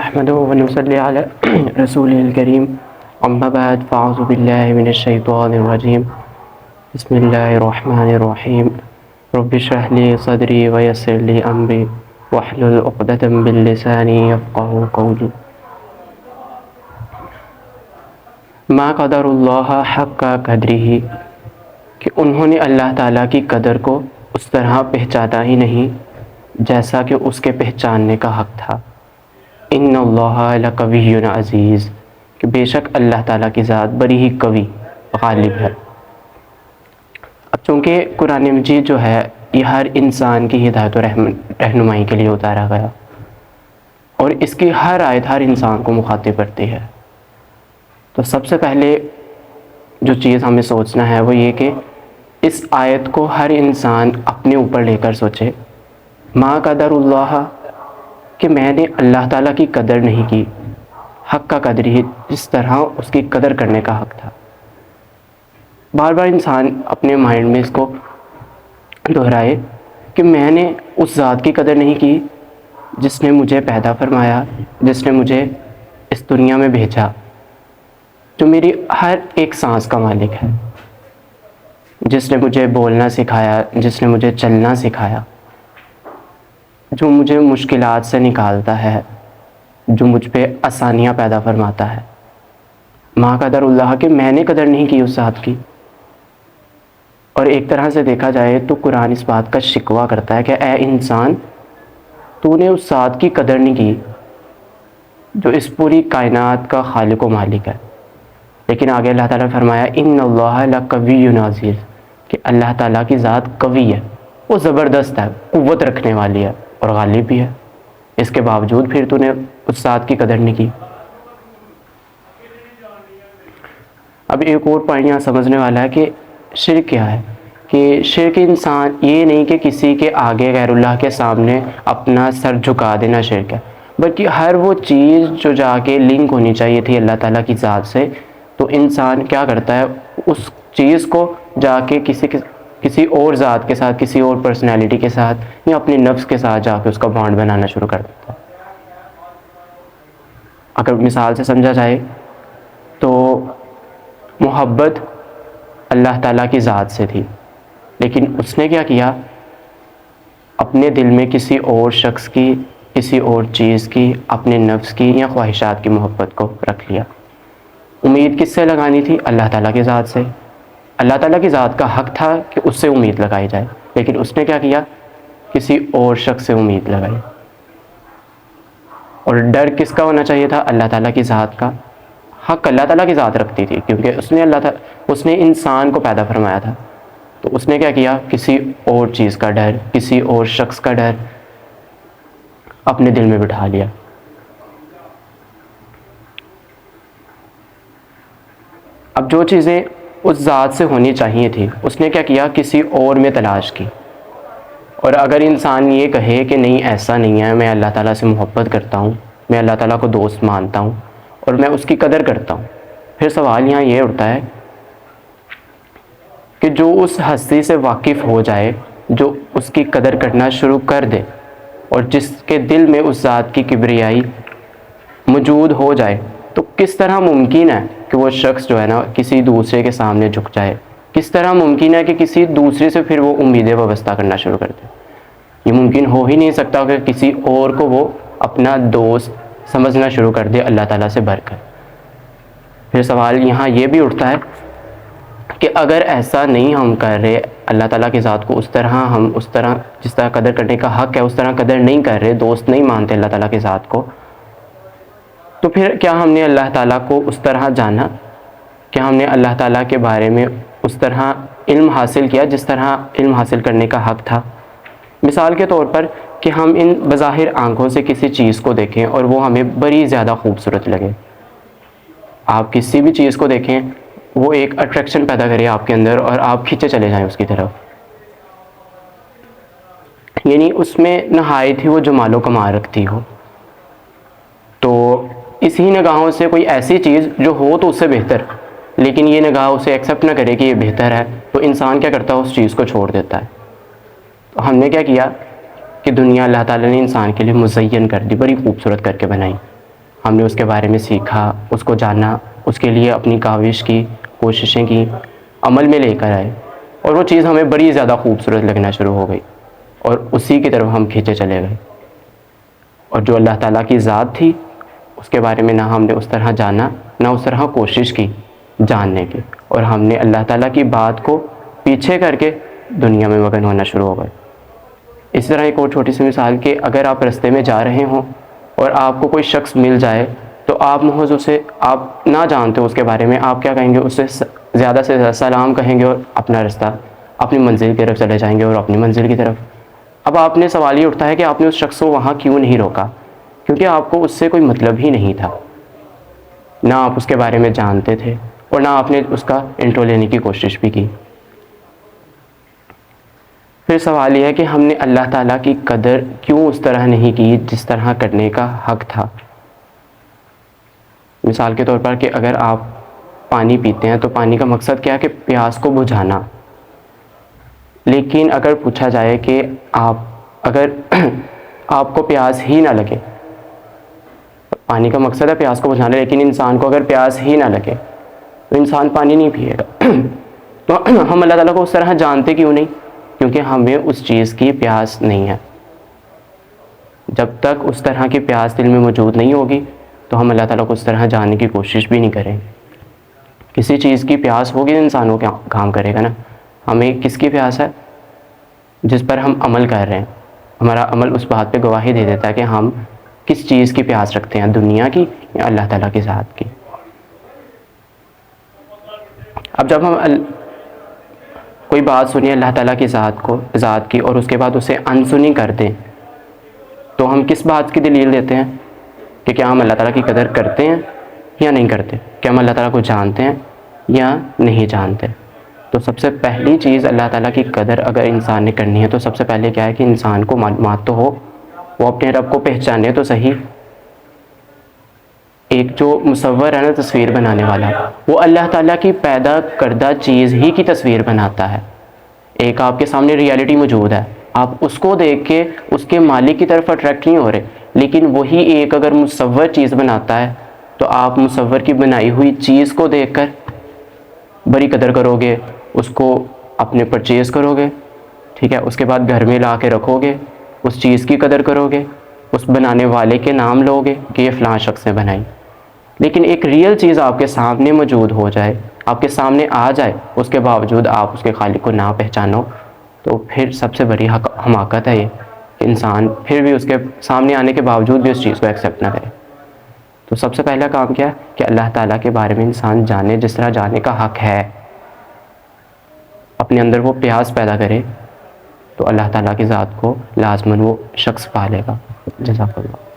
نحمده ونصلي على رسوله الكريم اما بعد فاعوذ بالله من الشيطان الرجيم بسم الله الرحمن الرحيم رب اشرح لي صدري ويسر لي امري واحلل عقدة من لساني يفقهوا قولي ما قدر اللہ حق قدرہ کہ انہوں نے اللہ تعالیٰ کی قدر کو اس طرح پہچانا ہی نہیں جیسا کہ اس کے پہچاننے کا حق تھا۔ ان اللہ لقوی عزیز کہ بے شک اللہ تعالیٰ کی ذات بڑی ہی قوی غالب ہے۔ اب چونکہ قرآن مجید جو ہے یہ ہر انسان کی ہدایت و رہنمائی کے لیے اتارا گیا اور اس کی ہر آیت ہر انسان کو مخاطب کرتی ہے، تو سب سے پہلے جو چیز ہمیں سوچنا ہے وہ یہ کہ اس آیت کو ہر انسان اپنے اوپر لے کر سوچے۔ ما قدر اللہ کہ میں نے اللہ تعالیٰ کی قدر نہیں کی، حق کا قدر ہی جس طرح اس کی قدر کرنے کا حق تھا۔ بار بار انسان اپنے مائنڈ میں اس کو دہرائے کہ میں نے اس ذات کی قدر نہیں کی جس نے مجھے پیدا فرمایا، جس نے مجھے اس دنیا میں بھیجا، جو میری ہر ایک سانس کا مالک ہے، جس نے مجھے بولنا سکھایا، جس نے مجھے چلنا سکھایا، جو مجھے مشکلات سے نکالتا ہے، جو مجھ پہ آسانیاں پیدا فرماتا ہے۔ ما قدر اللہ کہ میں نے قدر نہیں کی اس ذات کی۔ اور ایک طرح سے دیکھا جائے تو قرآن اس بات کا شکوہ کرتا ہے کہ اے انسان تو نے اس ذات کی قدر نہیں کی جو اس پوری کائنات کا خالق و مالک ہے۔ لیکن آگے اللہ تعالیٰ نے فرمایا ان اللہ لقوی عزیز کہ اللہ تعالیٰ کی ذات قوی ہے، وہ زبردست ہے، قوت رکھنے والی ہے اور غالب بھی ہے، اس کے باوجود پھر تو نے اس ذات کی قدر نہیں کی۔ اب ایک اور پوائنٹ یہاں سمجھنے والا ہے کہ شرک کیا ہے، کہ شرک انسان یہ نہیں کہ کسی کے آگے غیر اللہ کے سامنے اپنا سر جھکا دینا شرک ہے، بلکہ ہر وہ چیز جو جا کے لنک ہونی چاہیے تھی اللہ تعالیٰ کی ذات سے، تو انسان کیا کرتا ہے اس چیز کو جا کے کسی اور ذات کے ساتھ، کسی اور پرسنالٹی کے ساتھ یا اپنے نفس کے ساتھ جا کے اس کا بانڈ بنانا شروع کر دیتا ہے۔ اگر مثال سے سمجھا جائے تو محبت اللہ تعالیٰ کی ذات سے تھی، لیکن اس نے کیا کیا، اپنے دل میں کسی اور شخص کی، کسی اور چیز کی، اپنے نفس کی یا خواہشات کی محبت کو رکھ لیا۔ امید کس سے لگانی تھی؟ اللہ تعالیٰ کی ذات سے۔ اللہ تعالیٰ کی ذات کا حق تھا کہ اس سے امید لگائی جائے، لیکن اس نے کیا کیا، کسی اور شخص سے امید لگائی۔ اور ڈر کس کا ہونا چاہیے تھا؟ اللہ تعالیٰ کی ذات کا۔ حق اللہ تعالیٰ کی ذات رکھتی تھی کیونکہ اس نے انسان کو پیدا فرمایا تھا، تو اس نے کیا کیا، کسی اور چیز کا ڈر، کسی اور شخص کا ڈر اپنے دل میں بٹھا لیا۔ اب جو چیزیں اس ذات سے ہونی چاہیے تھی اس نے کیا کیا، کسی اور میں تلاش کی۔ اور اگر انسان یہ کہے کہ نہیں ایسا نہیں ہے، میں اللہ تعالیٰ سے محبت کرتا ہوں، میں اللہ تعالیٰ کو دوست مانتا ہوں اور میں اس کی قدر کرتا ہوں، پھر سوال یہاں یہ اٹھتا ہے کہ جو اس ہستی سے واقف ہو جائے، جو اس کی قدر کرنا شروع کر دے اور جس کے دل میں اس ذات کی کبریائی موجود ہو جائے، تو کس طرح ممکن ہے کہ وہ شخص جو ہے نا کسی دوسرے کے سامنے جھک جائے؟ کس طرح ممکن ہے کہ کسی دوسرے سے پھر وہ امیدیں وابستہ کرنا شروع کر دے؟ یہ ممکن ہو ہی نہیں سکتا کہ کسی اور کو وہ اپنا دوست سمجھنا شروع کر دے اللہ تعالیٰ سے بڑھ کر۔ پھر سوال یہاں یہ بھی اٹھتا ہے کہ اگر ایسا نہیں ہم کر رہے، اللہ تعالیٰ کی ذات کو ہم اس طرح جس طرح قدر کرنے کا حق ہے اس طرح قدر نہیں کر رہے، دوست نہیں مانتے اللہ تعالیٰ کی ذات کو، تو پھر کیا ہم نے اللہ تعالیٰ کو اس طرح جانا؟ کیا ہم نے اللہ تعالیٰ کے بارے میں اس طرح علم حاصل کیا جس طرح علم حاصل کرنے کا حق تھا؟ مثال کے طور پر کہ ہم ان بظاہر آنکھوں سے کسی چیز کو دیکھیں اور وہ ہمیں بڑی زیادہ خوبصورت لگے۔ آپ کسی بھی چیز کو دیکھیں، وہ ایک اٹریکشن پیدا کرے آپ کے اندر اور آپ کھینچے چلے جائیں اس کی طرف، یعنی اس میں نہایت ہی وہ جمال و کمال رکھتی ہو، تو اسی نگاہوں سے کوئی ایسی چیز جو ہو تو اس سے بہتر، لیکن یہ نگاہ اسے ایکسیپٹ نہ کرے کہ یہ بہتر ہے، تو انسان کیا کرتا ہے، اس چیز کو چھوڑ دیتا ہے۔ تو ہم نے کیا کیا کہ دنیا اللہ تعالیٰ نے انسان کے لیے مزین کر دی، بڑی خوبصورت کر کے بنائی، ہم نے اس کے بارے میں سیکھا، اس کو جانا، اس کے لیے اپنی کاوش کی، کوششیں کی، عمل میں لے کر آئے، اور وہ چیز ہمیں بڑی زیادہ خوبصورت لگنا شروع ہو گئی، اور اسی کی طرف ہم کھینچے چلے گئے. اور جو اللہ تعالیٰ کی ذات تھی اس کے بارے میں نہ ہم نے اس طرح جانا، نہ اس طرح کوشش کی جاننے کی، اور ہم نے اللہ تعالیٰ کی بات کو پیچھے کر کے دنیا میں مگن ہونا شروع ہو گئے. اس طرح ایک اور چھوٹی سی مثال کہ اگر آپ رستے میں جا رہے ہوں اور آپ کو کوئی شخص مل جائے تو آپ محض اسے، آپ نہ جانتے ہو اس کے بارے میں، آپ کیا کہیں گے؟ اسے زیادہ سے زیادہ سلام کہیں گے اور اپنا رستہ، اپنی منزل کی طرف چلے جائیں گے، اور اپنی منزل کی طرف. اب آپ نے سوال یہ اٹھتا ہے کہ آپ نے اس شخص کو وہاں کیوں نہیں روکا؟ کیونکہ آپ کو اس سے کوئی مطلب ہی نہیں تھا، نہ آپ اس کے بارے میں جانتے تھے، اور نہ آپ نے اس کا انٹرو لینے کی کوشش بھی کی. پھر سوال یہ ہے کہ ہم نے اللہ تعالیٰ کی قدر کیوں اس طرح نہیں کی جس طرح کرنے کا حق تھا. مثال کے طور پر کہ اگر آپ پانی پیتے ہیں تو پانی کا مقصد کیا ہے؟ کہ پیاس کو بجھانا. لیکن اگر پوچھا جائے کہ اگر آپ کو پیاس ہی نہ لگے، پانی کا مقصد ہے پیاس کو بجھانا، لیکن انسان کو اگر پیاس ہی نہ لگے تو انسان پانی نہیں پیے گا. تو ہم اللہ تعالیٰ کو اس طرح جانتے کیوں نہیں؟ کیونکہ ہمیں اس چیز کی پیاس نہیں ہے. جب تک اس طرح کی پیاس دل میں موجود نہیں ہوگی تو ہم اللہ تعالیٰ کو اس طرح جاننے کی کوشش بھی نہیں کریں. کسی چیز کی پیاس ہوگی تو انسان وہ کام کرے گا نا. ہمیں کس کی پیاس ہے؟ جس پر ہم عمل کر رہے ہیں. ہمارا عمل اس بات پہ گواہی دے دیتا ہے کہ ہم کس چیز کی پیاس رکھتے ہیں، دنیا کی یا اللہ تعالیٰ کی ذات کی. اب جب ہم کوئی بات سنیں اللہ تعالیٰ کی ذات کی، اور اس کے بعد اسے انسنی کر دیں، تو ہم کس بات کی دلیل دیتے ہیں؟ کہ کیا ہم اللہ تعالیٰ کی قدر کرتے ہیں یا نہیں کرتے؟ کیا ہم اللہ تعالیٰ کو جانتے ہیں یا نہیں جانتے؟ تو سب سے پہلی چیز اللہ تعالیٰ کی قدر اگر انسان نے کرنی ہے تو سب سے پہلے کیا ہے کہ انسان کو معلومات تو ہو، وہ اپنے رب کو پہچانے تو صحیح. ایک جو مصور ہے نا، تصویر بنانے والا، وہ اللہ تعالیٰ کی پیدا کردہ چیز ہی کی تصویر بناتا ہے. ایک آپ کے سامنے ریالٹی موجود ہے، آپ اس کو دیکھ کے اس کے مالک کی طرف اٹریکٹ نہیں ہو رہے، لیکن وہی ایک اگر مصور چیز بناتا ہے تو آپ مصور کی بنائی ہوئی چیز کو دیکھ کر بڑی قدر کرو گے، اس کو اپنے پرچیز کرو گے، ٹھیک ہے، اس کے بعد گھر میں لا کے رکھو گے، اس چیز کی قدر کرو گے، اس بنانے والے کے نام لو گے کہ یہ فلاں شخص نے بنائی. لیکن ایک ریئل چیز آپ کے سامنے موجود ہو جائے، آپ کے سامنے آ جائے، اس کے باوجود آپ اس کے خالق کو نہ پہچانو، تو پھر سب سے بڑی حماقت ہے یہ کہ انسان پھر بھی اس کے سامنے آنے کے باوجود بھی اس چیز کو ایکسیپٹ نہ کرے. تو سب سے پہلا کام کیا ہے کہ اللہ تعالیٰ کے بارے میں انسان جانے جس طرح جانے کا حق ہے، اپنے اندر وہ پیاس پیدا کرے، تو اللہ تعالیٰ کی ذات کو لازماً وہ شخص پالے گا. جزاک اللہ.